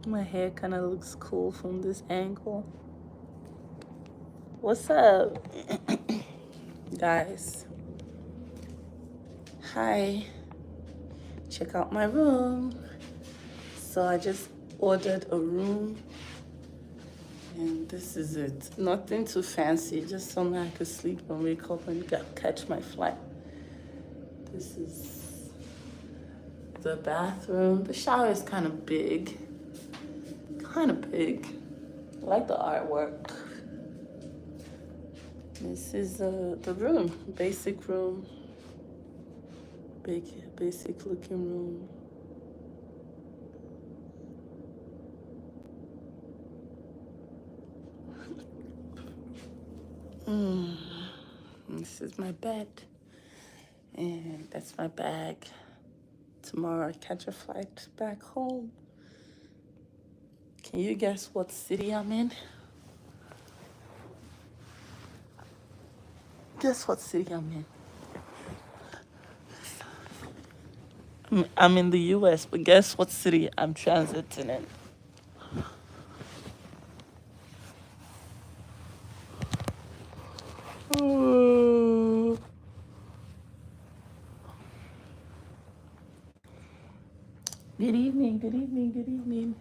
My hair kind of looks cool from this angle. What's up, guys? Hi. Check out my room. So I just ordered a room, and this is it. Nothing too fancy, just somewhere I could sleep and wake up and catch my flight. This is the bathroom. The shower is kind of big. I like the artwork. This is the room, basic room. Basic looking room. This is my bed, and that's my bag. Tomorrow I catch a flight back home. Can you guess what city I'm in? Guess what city I'm in? I'm in the US, but guess what city I'm transiting in? Good evening, good evening, good evening.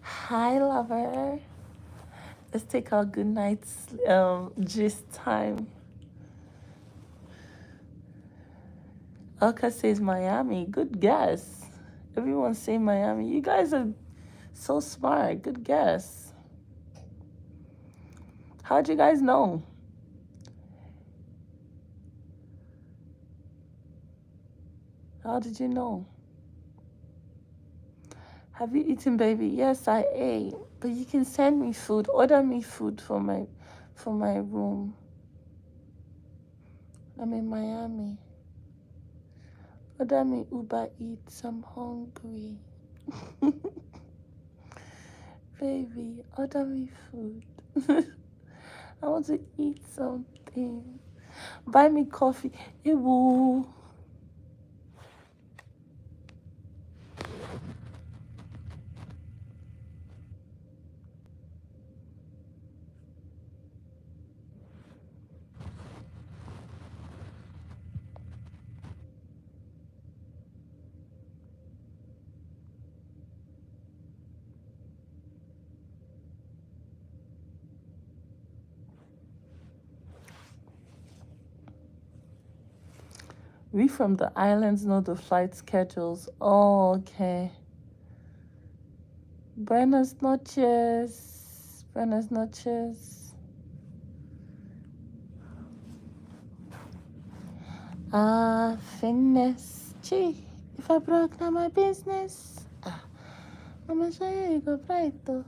Hi, lover. Let's take our good night's gist time. Elka says Miami. Good guess. Everyone's saying Miami. You guys are so smart. Good guess. How'd you guys know? How did you know? Have you eaten, baby? Yes, I ate. But you can send me food. Order me food for my room. I'm in Miami. Order me Uber Eats. I'm hungry. Baby, order me food. I want to eat something. Buy me coffee. Ew. We from the islands know the flight schedules. Oh, okay. Buenas noches. Buenas noches. Finesse. Gee, if I broke down my business, I'm gonna show you go right though.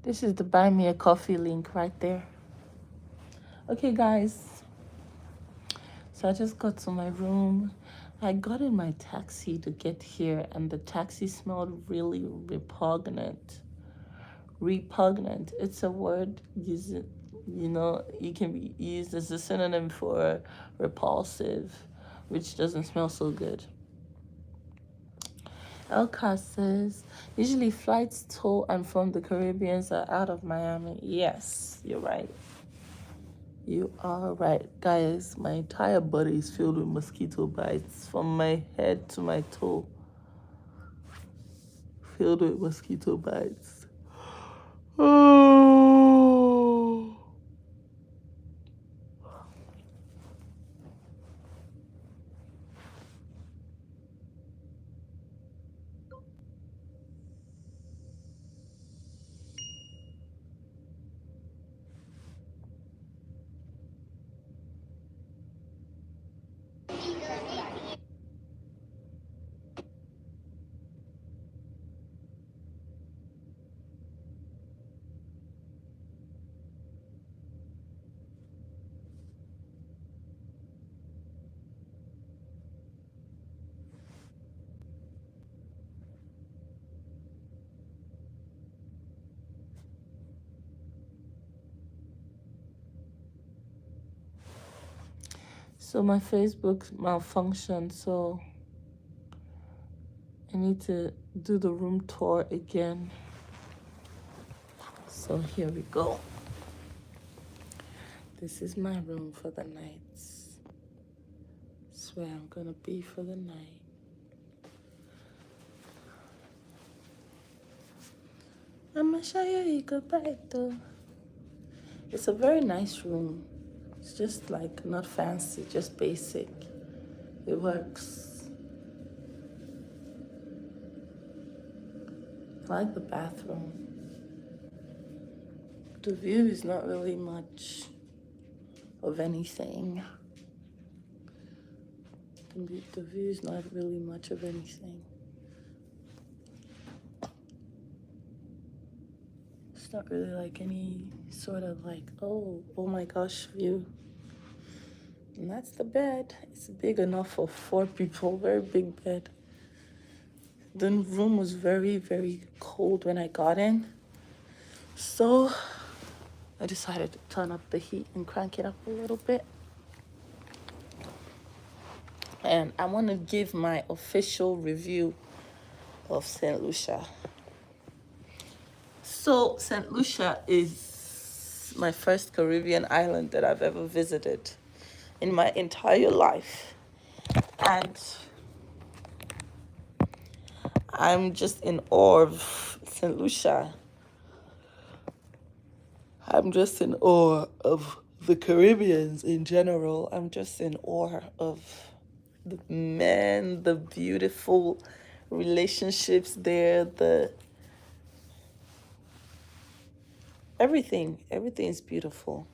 This is the buy me a coffee link right there. Okay, guys. So I just got to my room. I got in my taxi to get here, and the taxi smelled really repugnant. Repugnant. It's a word used, you can be used as a synonym for repulsive, which doesn't smell so good. Elka says, usually flights to and from the Caribbean are out of Miami. Yes, you're right. You are right. Guys, my entire body is filled with mosquito bites from my head to my toe. Filled with mosquito bites. Oh. So my Facebook malfunctioned, so I need to do the room tour again. So here we go. This is my room for the night. That's where I'm gonna be for the night. I'm gonna show you goodbye though. It's a very nice room. It's just like not fancy, just basic. It works. I like the bathroom. The view is not really much of anything. The view is not really much of anything. It's not really like any sort of like, oh my gosh view. And that's the bed. It's big enough for 4 people, very big bed. The room was very, very cold when I got in. So I decided to turn up the heat and crank it up a little bit. And I want to give my official review of St. Lucia. So St. Lucia is my first Caribbean island that I've ever visited in my entire life. And I'm just in awe of St. Lucia. I'm just in awe of the Caribbeans in general. I'm just in awe of the men, the beautiful relationships there, everything's beautiful.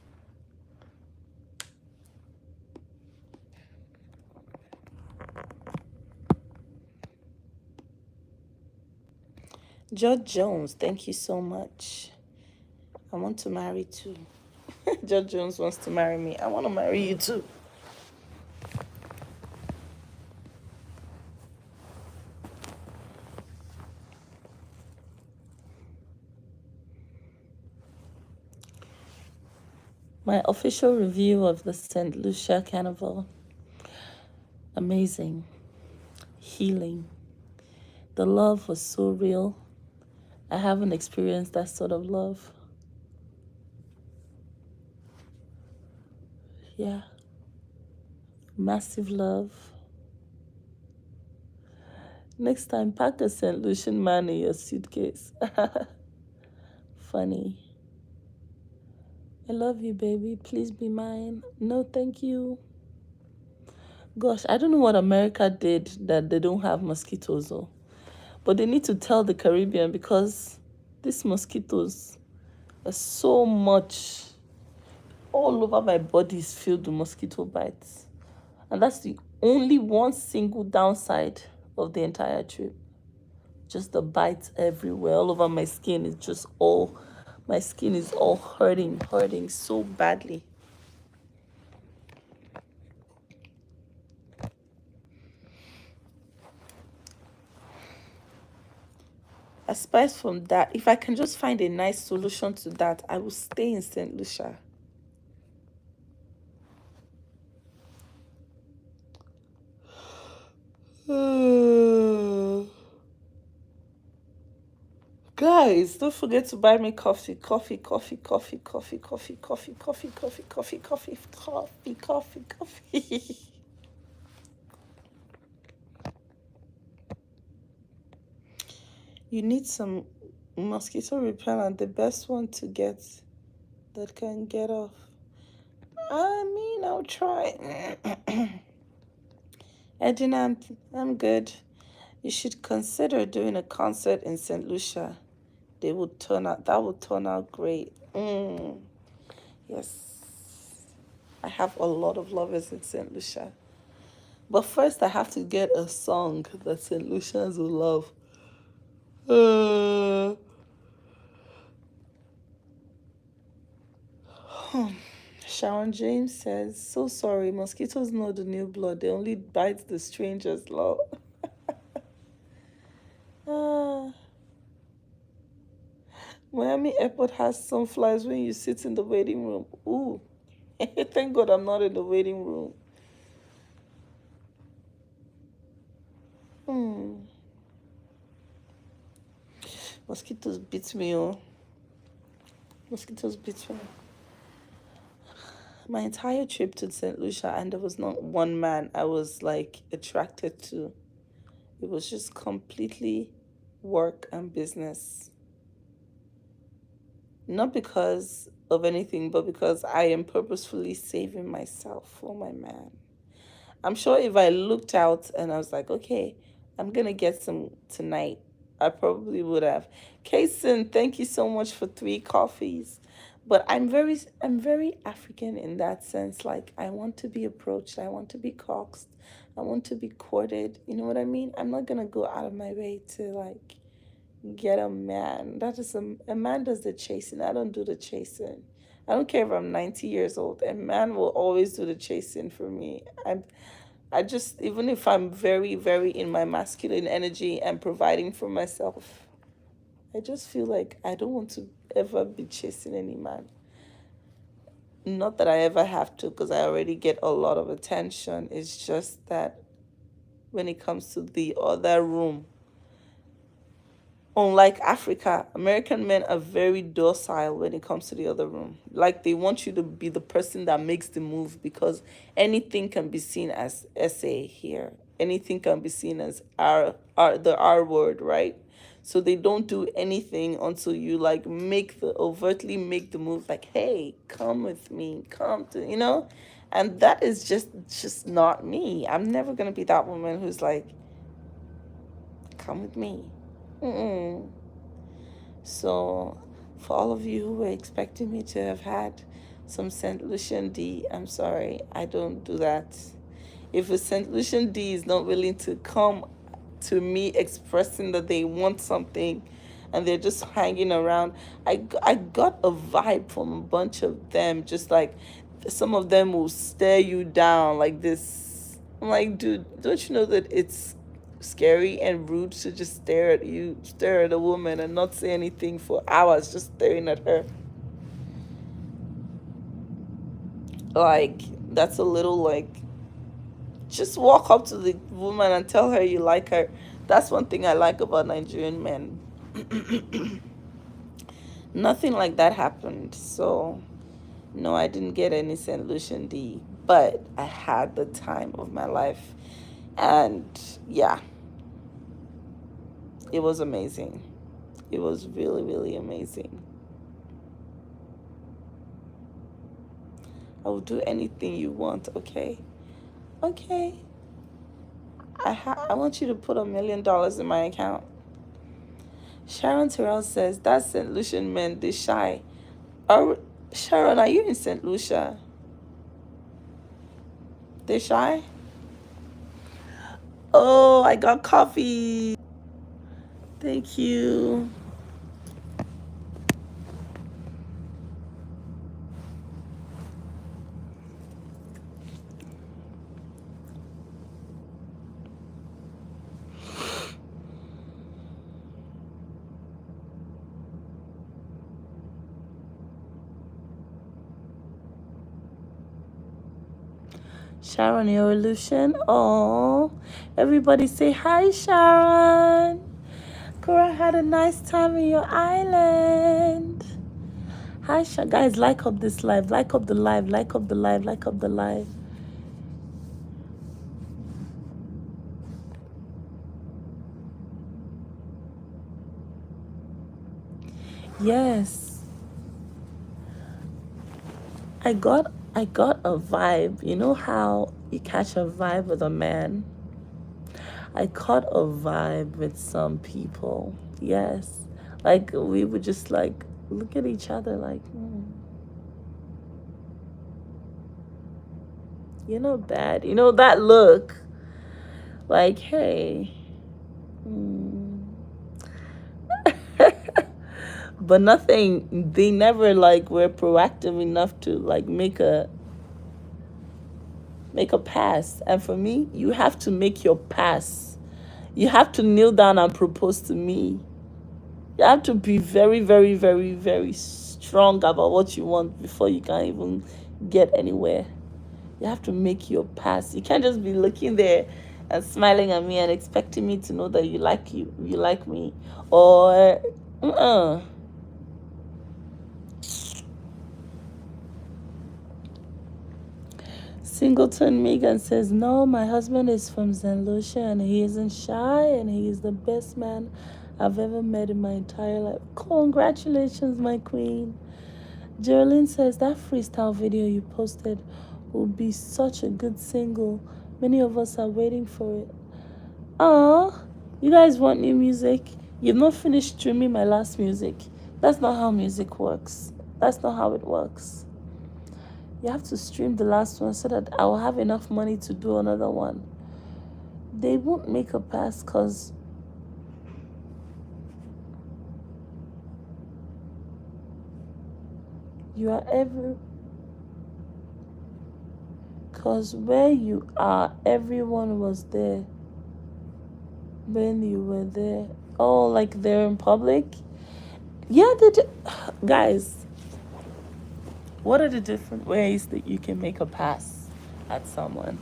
Judge Jones, thank you so much. I want to marry too. Judge Jones wants to marry me. I want to marry you too. My official review of the St. Lucia Carnival. Amazing. Healing. The love was so real. I haven't experienced that sort of love. Yeah. Massive love. Next time, pack a St. Lucian man in your suitcase. Funny. I love you, baby. Please be mine. No, thank you. Gosh, I don't know what America did that they don't have mosquitoes, though. But they need to tell the Caribbean because these mosquitoes are so much. All over my body is filled with mosquito bites. And that's the only one single downside of the entire trip. Just the bites everywhere. All over my skin is just all, my skin is all hurting so badly. Aside from that, if I can just find a nice solution to that, I will stay in St. Lucia. Guys, don't forget to buy me coffee. You need some mosquito repellent, the best one to get that can get off. I mean, I'll try. Edina, I'm good. You should consider doing a concert in St. Lucia. That would turn out great. Yes. I have a lot of lovers in St. Lucia. But first I have to get a song that St. Lucians will love. Sharon James says, so sorry, mosquitoes know the new blood. They only bite the strangers, love. Miami Airport has some flies when you sit in the waiting room. Ooh. Thank God I'm not in the waiting room. Mosquitoes beat me, oh. Mosquitoes beat me. My entire trip to St. Lucia, and there was not one man I was like attracted to. It was just completely work and business. Not because of anything, but because I am purposefully saving myself for my man. I'm sure if I looked out and I was like, okay, I'm gonna get some tonight, I probably would have. Kason, thank you so much for 3 coffees. But I'm very African in that sense. Like I want to be approached, I want to be coaxed, I want to be courted. You know what I mean? I'm not gonna go out of my way to like get a man. That is a man does the chasing. I don't do the chasing. I don't care if I'm 90 years old. A man will always do the chasing for me. I just, even if I'm very, very in my masculine energy and providing for myself, I just feel like I don't want to ever be chasing any man. Not that I ever have to, because I already get a lot of attention. It's just that when it comes to the other room, unlike Africa, American men are very docile when it comes to the other room. Like they want you to be the person that makes the move because anything can be seen as SA here. Anything can be seen as the R word, right? So they don't do anything until you like overtly make the move like, hey, come with me, come to, and that is just not me. I'm never gonna be that woman who's like, come with me. Mm-mm. So, for all of you who were expecting me to have had some St. Lucian D, I'm sorry, I don't do that. If a St. Lucian D is not willing to come to me expressing that they want something and they're just hanging around, I got a vibe from a bunch of them, just like some of them will stare you down like this. I'm like, dude, don't you know that it's scary and rude to just stare at a woman and not say anything for hours, just staring at her? Like, that's a little like, just walk up to the woman and tell her you like her. That's one thing I like about Nigerian men. Nothing like that happened. So, no, I didn't get any St. Lucian D, but I had the time of my life. And yeah, it was amazing. It was really, really amazing. I will do anything you want, okay? Okay. I want you to put $1 million in my account. Sharon Terrell says, that's St. Lucian men, they shy. Sharon, are you in St. Lucia? They shy? Oh, I got coffee. Thank you. Sharon, your illusion. Oh, everybody say hi, Sharon. Korra had a nice time in your island. Hi, guys, like up this live. Like up the live. Like up the live. Like up the live. Yes. I got a vibe. You know how you catch a vibe with a man? I caught a vibe with some people. Yes. Like we would just like look at each other like, you're not bad. You know that look. Like, hey. But nothing, they never like were proactive enough to like make a pass. And for me, you have to make your pass. You have to kneel down and propose to me. You have to be very, very, very, very strong about what you want before you can even get anywhere. You have to make your pass. You can't just be looking there and smiling at me and expecting me to know that you like me. Or Uh-uh. Singleton Megan says, no, my husband is from St. Lucia and he isn't shy and he is the best man I've ever met in my entire life. Congratulations, my queen. Geraldine says, that freestyle video you posted will be such a good single. Many of us are waiting for it. Aw, you guys want new music? You've not finished streaming my last music. That's not how music works. That's not how it works. You have to stream the last one so that I will have enough money to do another one. They won't make a pass because you are every... Because where you are, everyone was there when you were there. Oh, like they're in public? Yeah, guys, what are the different ways that you can make a pass at someone?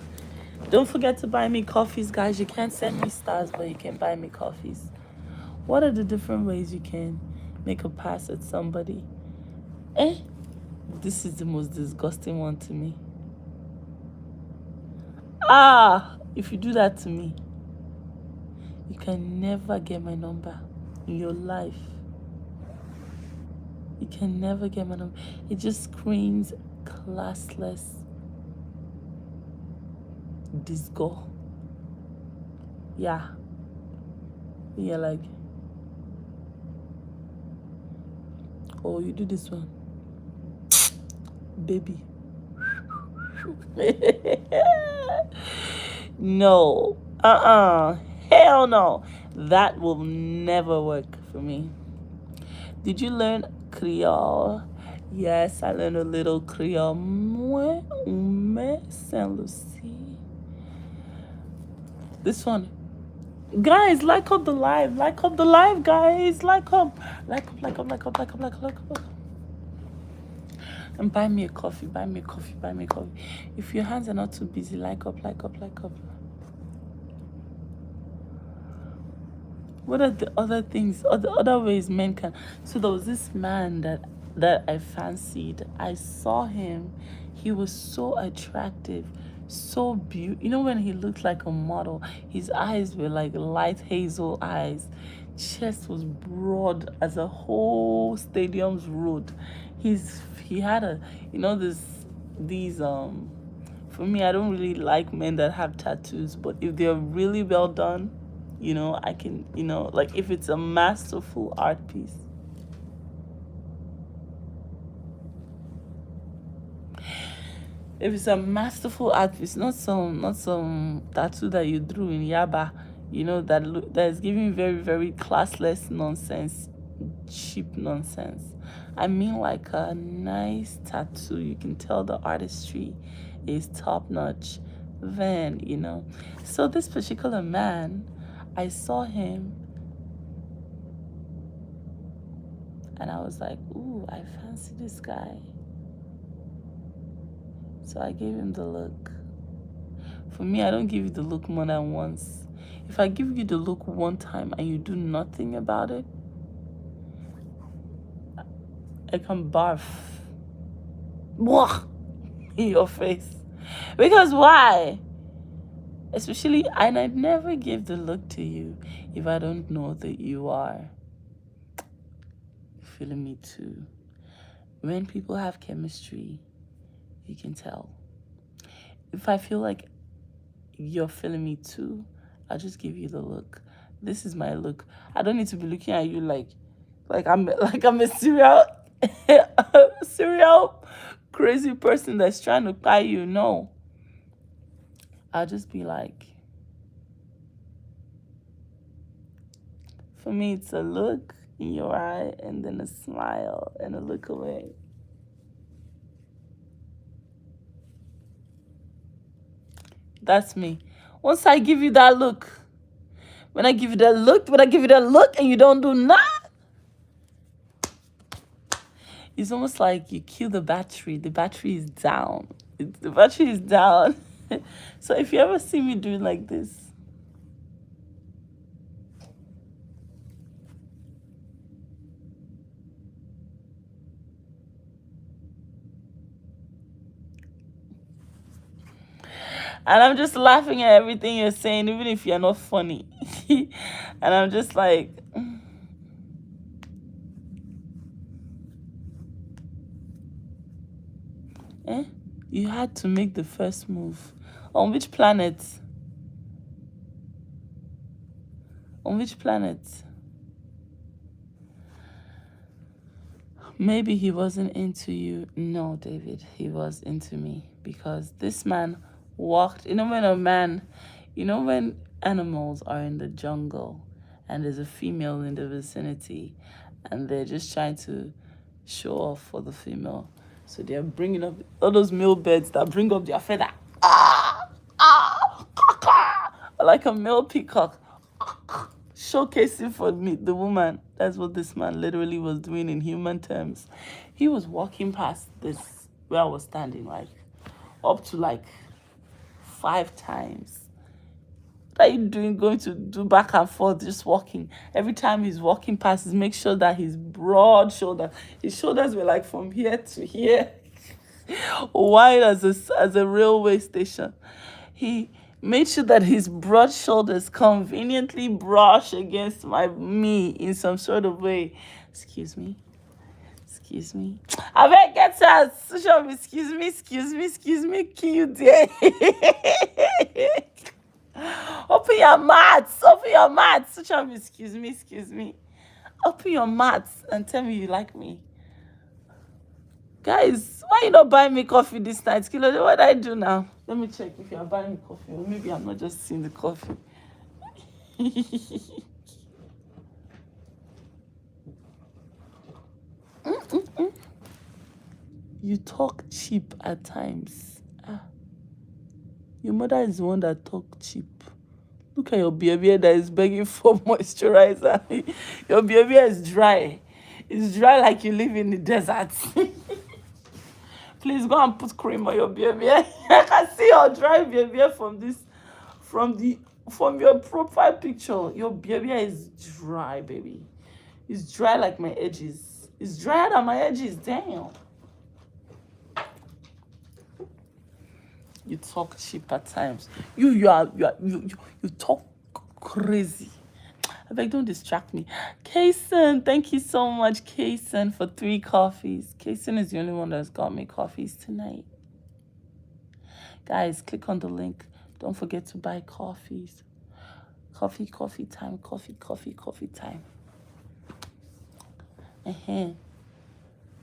Don't forget to buy me coffees, guys. You can't send me stars, but you can buy me coffees. What are the different ways you can make a pass at somebody? This is the most disgusting one to me. If you do that to me, you can never get my number in your life. You can never get my number. It just screams classless disgust. Yeah. You're like, oh, you do this one, baby. No. Hell no. That will never work for me. Did you learn Creole? Yes, I learned a little Creole. Moi, Saint Lucie. This one. Guys, like up the live. Like up the live, guys. Like up. Like up, like up, like up, like up, like up, like up. And buy me a coffee. Buy me a coffee. Buy me a coffee. If your hands are not too busy, like up, like up, like up. What are the other things, other ways men can? So there was this man that I fancied. I saw him. He was so attractive, so beautiful. You know, when he looked like a model, his eyes were like light hazel eyes. Chest was broad as a whole stadium's road. He had a, you know, these for me, I don't really like men that have tattoos, but if they're really well done, you know, I can, you know, like if it's a masterful art piece. If it's a masterful art piece, not some tattoo that you drew in Yaba, you know, that is giving very, very classless nonsense, cheap nonsense. I mean like a nice tattoo. You can tell the artistry is top notch. Then, you know. So this particular man, I saw him and I was like, ooh, I fancy this guy. So I gave him the look. For me, I don't give you the look more than once. If I give you the look one time and you do nothing about it, I can barf in your face. Because why? Especially, and I'd never give the look to you if I don't know that you are feeling me too. When people have chemistry, you can tell. If I feel like you're feeling me too, I'll just give you the look. This is my look. I don't need to be looking at you like I'm a serial crazy person that's trying to buy you. No. I'll just be like, for me, it's a look in your eye and then a smile and a look away. That's me. Once I give you that look, when I give you that look and you don't do nothing, it's almost like you kill the battery. The battery is down. The battery is down. So if you ever see me doing like this, And I'm just laughing at everything you're saying, even if you're not funny. And I'm just like, eh? You had to make the first move. On which planet? On which planet? Maybe he wasn't into you. No, David, he was into me because this man walked. You know, when animals are in the jungle and there's a female in the vicinity and they're just trying to show off for the female. So they're bringing up all those male birds that bring up their feather. Ah, ah, like a male peacock showcasing for me the woman. That's what this man literally was doing in human terms. He was walking past this where I was standing, like up to like 5 times. What are you doing? Going to do back and forth, just walking. Every time he's walking past, he makes sure that his broad shoulder, his shoulders were like from here to here, wide as a railway station. He made sure that his broad shoulders conveniently brush against me in some sort of way. Excuse me. Excuse me. I beg get us. Excuse me. Can you dare? Open your mouth. Excuse me. Open your mouth and tell me you like me. Guys, why you not buying me coffee this night? Kilo, what do I do now? Let me check if you are buying me coffee. Or maybe I'm not just seeing the coffee. You talk cheap at times. Your mother is the one that talk cheap. Look at your baby that is begging for moisturizer. Your baby is dry. It's dry like you live in the desert. Please go and put cream on your baby. I can see your dry baby from your profile picture. Your baby is dry, baby. It's dry like my edges. It's drier than my edges. Damn. You talk cheap at times. You talk crazy. I beg, don't distract me. Kason, thank you so much, Kason, for 3 coffees. Kason is the only one that's got me coffees tonight. Guys, click on the link. Don't forget to buy coffees. Coffee time. Coffee time.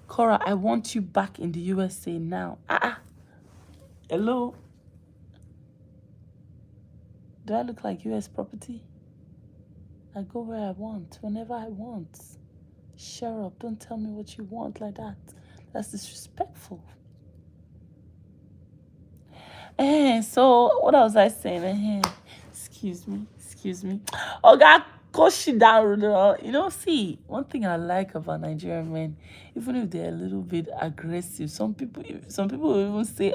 Korra, I want you back in the USA now. Hello? Do I look like US property? I go where I want, whenever I want. Shut up. Don't tell me what you want like that. That's disrespectful. So what was I saying? Excuse me. Oh, God, Koshi down. You know, see, one thing I like about Nigerian men, even if they're a little bit aggressive, some people will even say,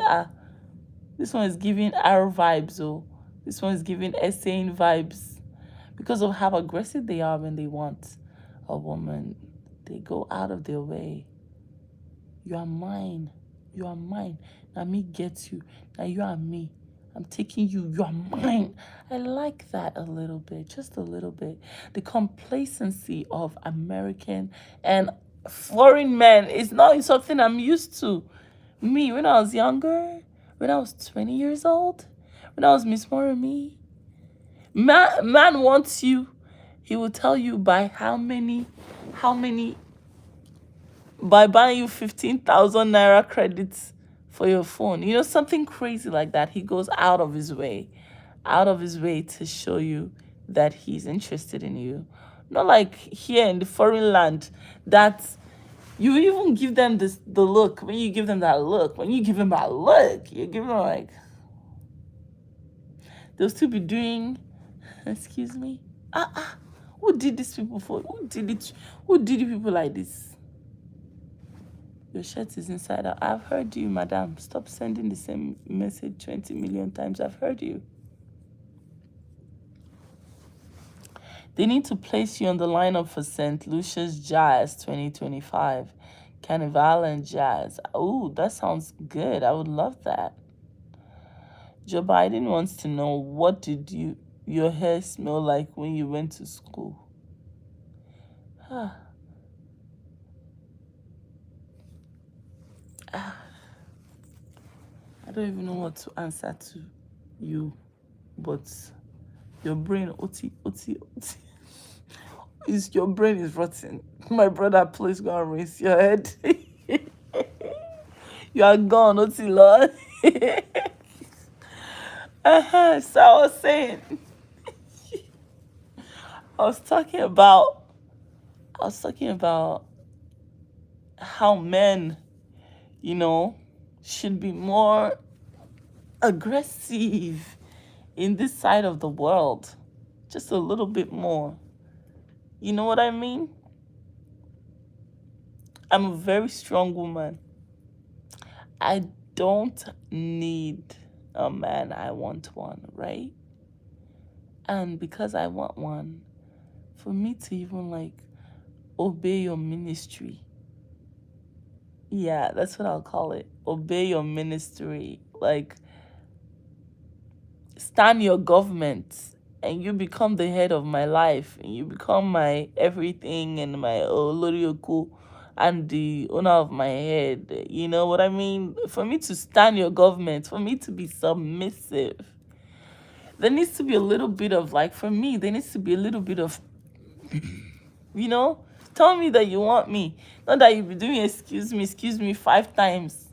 this one is giving R vibes, or this one is giving essaying vibes. Because of how aggressive they are when they want a woman. They go out of their way. You are mine. Now me gets you. Now you are me. I'm taking you. You are mine. I like that a little bit. Just a little bit. The complacency of American and foreign men is not something I'm used to. Me, when I was younger, when I was 20 years old, when I was Miss Moremi, man wants you. He will tell you by by buying you 15,000 naira credits for your phone. You know, something crazy like that. He goes out of his way to show you that he's interested in you. Not like here in the foreign land that you even give them the look. When you give them that look, you give them like, they'll still be doing, excuse me, who did these people for? Who did the people like this? Your shirt is inside out. I've heard you, madam. Stop sending the same message 20 million times. I've heard you. They need to place you on the lineup for St. Lucia's Jazz 2025. Carnival and Jazz. Oh, that sounds good. I would love that. Joe Biden wants to know, what did your hair smell like when you went to school? I don't even know what to answer to you, but your brain, oti. Is your brain is rotten. My brother, please go and raise your head. You are gone, oti Lord. So I was saying, I was talking about, how men, should be more aggressive in this side of the world, just a little bit more. You know what I mean? I'm a very strong woman. I don't need a man. I want one, right? And because I want one, for me to even like obey your ministry, yeah, that's what I'll call it. Obey your ministry. Like, stand your government, and you become the head of my life, and you become my everything and my Olorioku and the owner of my head. You know what I mean? For me to stand your government, for me to be submissive, there needs to be a little bit of, like, for me, there needs to be a little bit of, you know, tell me that you want me. Not that you be doing excuse me 5 times.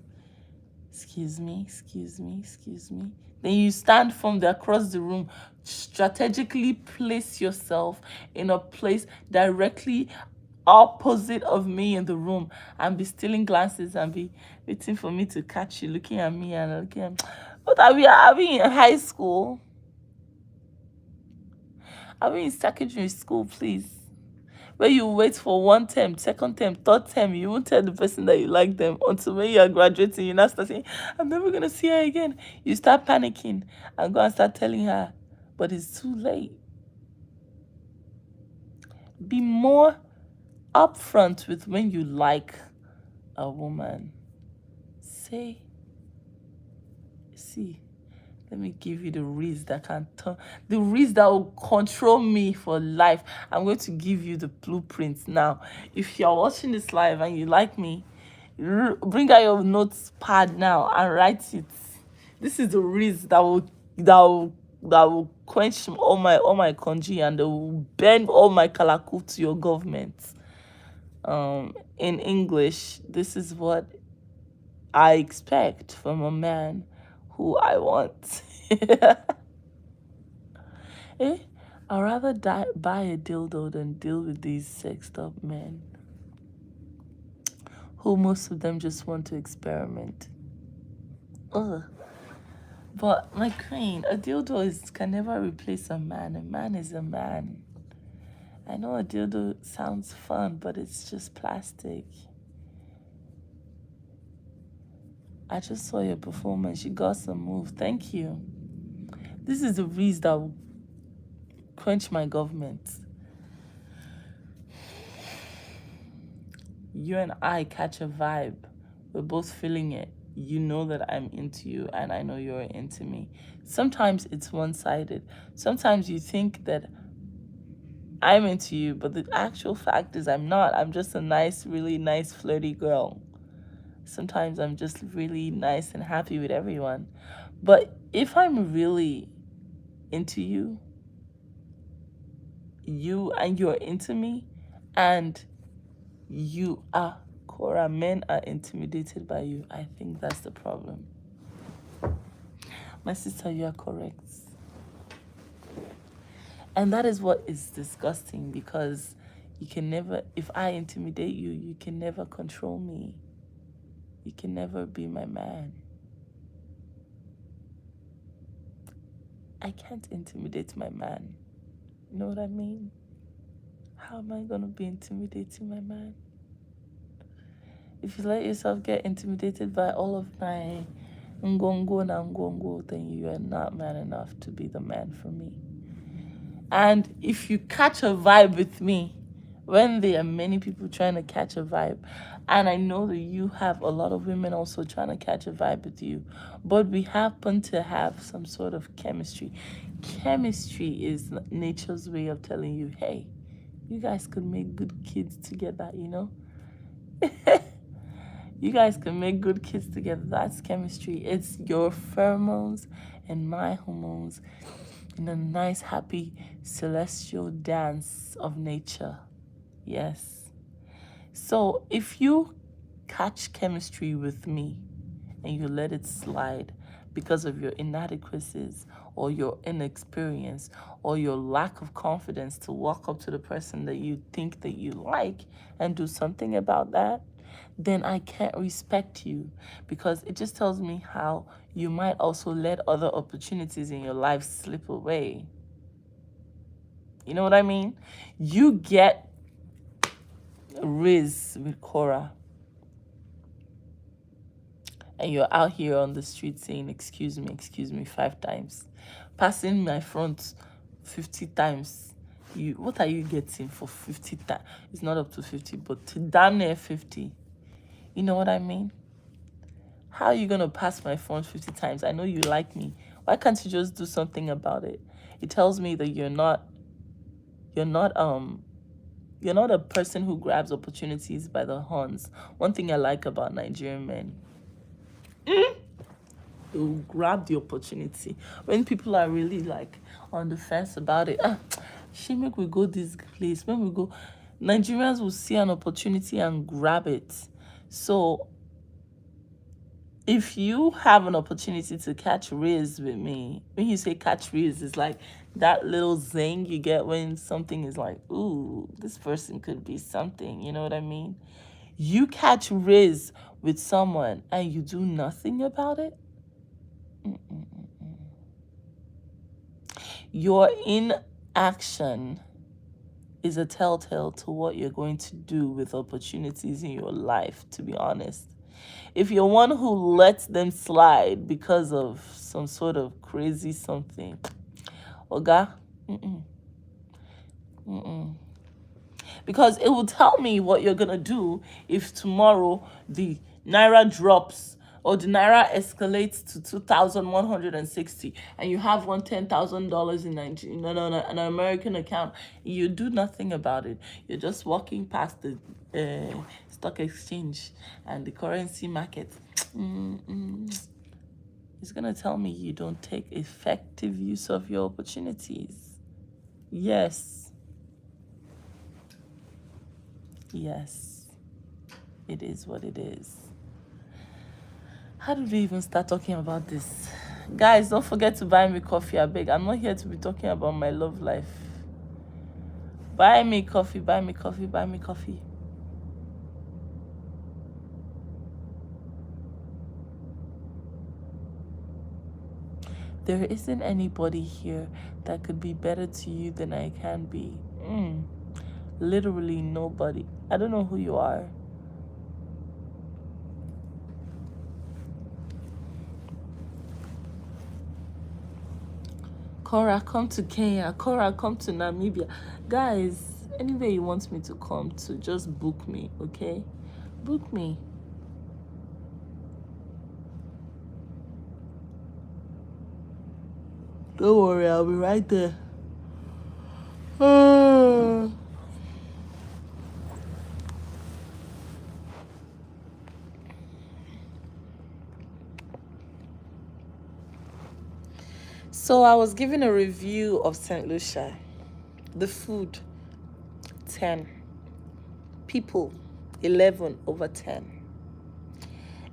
Excuse me, excuse me, excuse me. Then you stand from the across the room, strategically place yourself in a place directly opposite of me in the room, and be stealing glances and be waiting for me to catch you looking at me and looking at me. What are we in high school? Are we in secondary school, please? Where you wait for one term, second term, third term, you won't tell the person that you like them until when you are graduating, you now start saying, I'm never gonna see her again. You start panicking and go and start telling her, but it's too late. Be more upfront with when you like a woman. Say, see, let me give you the risk that can turn, the risk that will control me for life. I'm going to give you the blueprints now. If you're watching this live and you like me, bring out your notes pad now and write it. This is the risk that will quench all my congee, and they will bend all my kalaku to your government. In English, this is what I expect from a man who I want. Eh? I'd rather buy a dildo than deal with these sexed up men who most of them just want to experiment. Ugh. But my queen, a dildo can never replace a man. A man is a man. I know a dildo sounds fun, but it's just plastic. I just saw your performance. You got some move. Thank you. This is the reason that will quench my government. You and I catch a vibe. We're both feeling it. You know that I'm into you, and I know you're into me. Sometimes it's one-sided. Sometimes you think that I'm into you, but the actual fact is I'm not. I'm just a nice, really nice, flirty girl. Sometimes I'm just really nice and happy with everyone. But if I'm really into you, and you're into me, and you are Korra, men are intimidated by you, I think that's the problem. My sister, you are correct. And that is what is disgusting, because you can never, if I intimidate you, you can never control me. You can never be my man. I can't intimidate my man. You know what I mean? How am I going to be intimidating my man? If you let yourself get intimidated by all of my ngongo na ngongo, then you are not man enough to be the man for me. And if you catch a vibe with me, when there are many people trying to catch a vibe. And I know that you have a lot of women also trying to catch a vibe with you, but we happen to have some sort of chemistry. Chemistry is nature's way of telling you, hey, you guys could make good kids together, you know? You guys can make good kids together. That's chemistry. It's your pheromones and my hormones in a nice, happy, celestial dance of nature. Yes. So if you catch chemistry with me and you let it slide because of your inadequacies or your inexperience or your lack of confidence to walk up to the person that you think that you like and do something about that, then I can't respect you, because it just tells me how you might also let other opportunities in your life slip away. You know what I mean? You get Riz with Korra, and you're out here on the street saying, excuse me, 5 times. Passing my front 50 times. What are you getting for 50 times? It's not up to 50, but to damn near 50. You know what I mean? How are you going to pass my phone 50 times? I know you like me. Why can't you just do something about it? It tells me that you're not a person who grabs opportunities by the horns. One thing I like about Nigerian men, they will grab the opportunity. When people are really like on the fence about it, she make we go this place. When we go, Nigerians will see an opportunity and grab it. So if you have an opportunity to catch Riz with me, when you say catch Riz, it's like that little zing you get when something is like, ooh, this person could be something. You know what I mean? You catch Riz with someone and you do nothing about it. Your inaction is a telltale to what you're going to do with opportunities in your life, to be honest. If you're one who lets them slide because of some sort of crazy something, Oga, because it will tell me what you're gonna do if tomorrow the naira drops or the naira escalates to 2,160 and you have $10,000 in Nigeria, an American account. You do nothing about it. You're just walking past the stock exchange and the currency market. It's gonna tell me you don't take effective use of your opportunities. Yes. Yes, it is what it is. How did we even start talking about this? Guys, don't forget to buy me coffee, I beg. I'm not here to be talking about my love life. Buy me coffee, buy me coffee, buy me coffee. There isn't anybody here that could be better to you than I can be. Literally nobody. I don't know who you are. Korra, come to Kenya. Korra, come to Namibia. Guys, anywhere you want me to come to, just book me, okay? Book me. Don't worry, I'll be right there. So I was giving a review of St. Lucia. The food, 10. People, 11/10.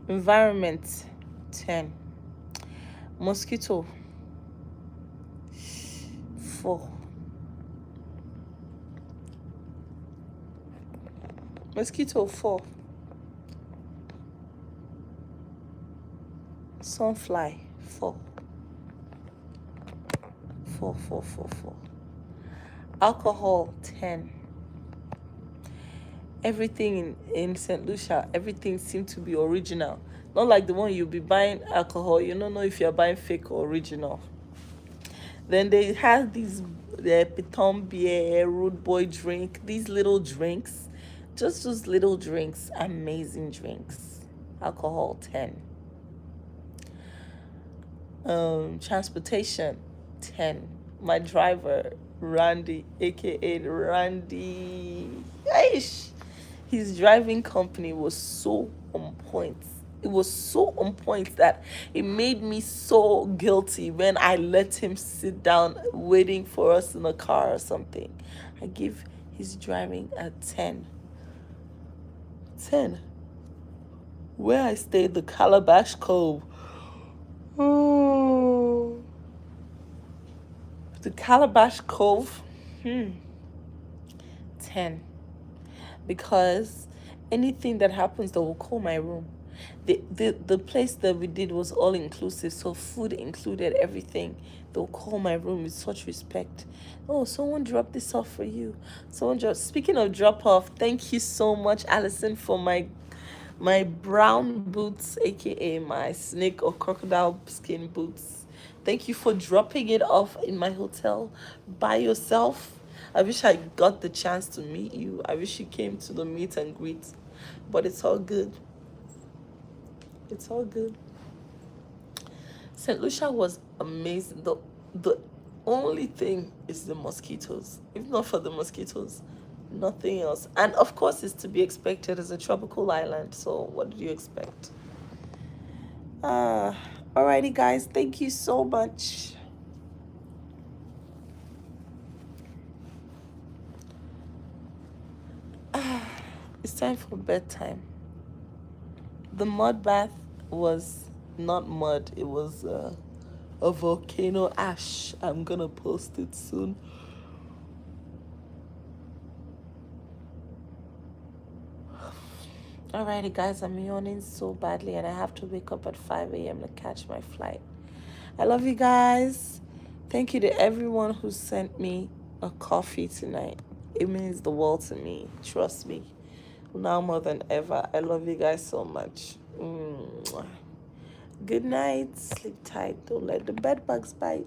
Environment, 10. Mosquito, 4. Mosquito, 4. Sunfly, 4. 4. Alcohol, 10. Everything in St. Lucia, everything seemed to be original. Not like the one you'll be buying alcohol. You don't know if you're buying fake or original. Then they had these piton beer, rude boy drink, these little drinks, just those little drinks, amazing drinks. Alcohol 10. Transportation 10. My driver Randy, aka Randy, Aish. His driving company was so on point. It was so on point that it made me so guilty when I let him sit down waiting for us in a car or something. I give his driving a 10. 10. Where I stayed, the Calabash Cove. Oh. The Calabash Cove. 10. Because anything that happens, they will call my room. The place that we did was all inclusive, so food included everything. They'll call my room with such respect. Oh, someone dropped this off for you. Someone dropped. Speaking of drop off, thank you so much, Allison, for my brown boots, aka my snake or crocodile skin boots. Thank you for dropping it off in my hotel by yourself. I wish I got the chance to meet you. I wish you came to the meet and greet. But it's all good. It's all good. St. Lucia was amazing. The only thing is the mosquitoes. If not for the mosquitoes, nothing else. And of course, it's to be expected as a tropical island. So what do you expect? Alrighty, guys. Thank you so much. It's time for bedtime. The mud bath was not mud. It was a volcano ash. I'm gonna post it soon. Alrighty, guys, I'm yawning so badly and I have to wake up at 5 a.m. to catch my flight. I love you guys. Thank you to everyone who sent me a coffee tonight. It means the world to me. Trust me. Now more than ever. I love you guys so much. Good night. Sleep tight. Don't let the bed bugs bite.